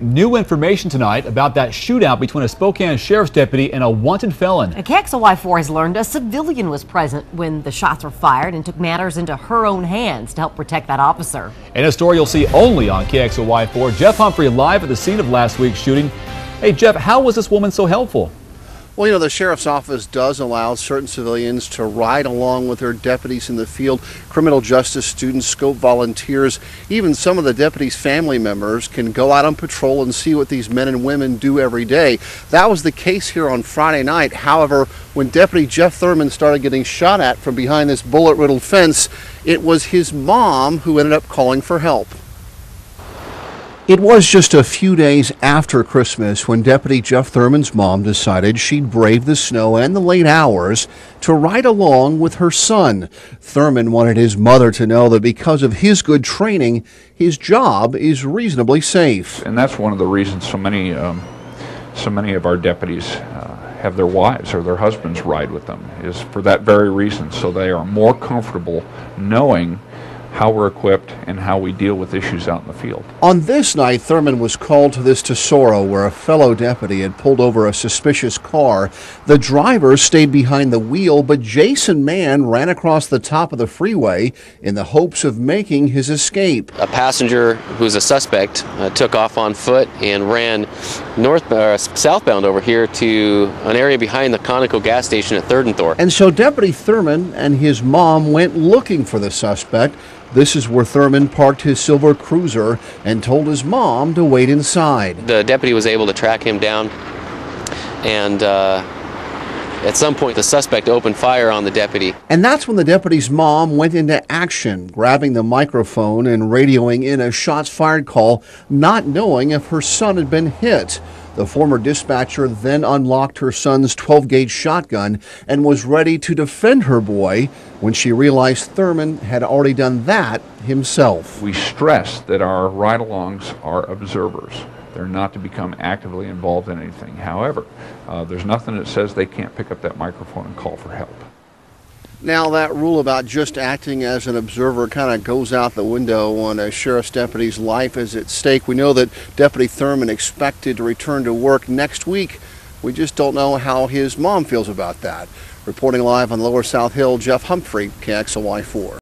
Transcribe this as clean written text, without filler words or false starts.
New information tonight about that shootout between a Spokane sheriff's deputy and a wanted felon. KXLY4 has learned a civilian was present when the shots were fired and took matters into her own hands to help protect that officer. In a story you'll see only on KXLY4, Jeff Humphrey live at the scene of last week's shooting. Hey Jeff, how was this woman so helpful? Well, you know, the sheriff's office does allow certain civilians to ride along with their deputies in the field. Criminal justice students, scope volunteers, even some of the deputies' family members can go out on patrol and see what these men and women do every day. That was the case here on Friday night. However, when Deputy Jeff Thurman started getting shot at from behind this bullet-riddled fence, it was his mom who ended up calling for help. It was just a few days after Christmas when Deputy Jeff Thurman's mom decided she'd brave the snow and the late hours to ride along with her son. Thurman wanted his mother to know that because of his good training, his job is reasonably safe. And that's one of the reasons so many of our deputies have their wives or their husbands ride with them, is for that very reason, so they are more comfortable knowing how we're equipped and how we deal with issues out in the field. On this night, Thurman was called to this Tesoro where a fellow deputy had pulled over a suspicious car. The driver stayed behind the wheel, but Jason Mann ran across the top of the freeway in the hopes of making his escape. A passenger who's a suspect took off on foot and ran southbound over here to an area behind the Conoco gas station at 3rd and Thor. And so Deputy Thurman and his mom went looking for the suspect. This is where Thurman parked his silver cruiser and told his mom to wait inside. The deputy was able to track him down, and at some point the suspect opened fire on the deputy. And that's when the deputy's mom went into action, grabbing the microphone and radioing in a shots fired call, not knowing if her son had been hit. The former dispatcher then unlocked her son's 12-gauge shotgun and was ready to defend her boy when she realized Thurman had already done that himself. We stress that our ride-alongs are observers. They're not to become actively involved in anything. However, there's nothing that says they can't pick up that microphone and call for help. Now, that rule about just acting as an observer kind of goes out the window when a sheriff's deputy's life is at stake. We know that Deputy Thurman expected to return to work next week. We just don't know how his mom feels about that. Reporting live on Lower South Hill, Jeff Humphrey, KXLY4.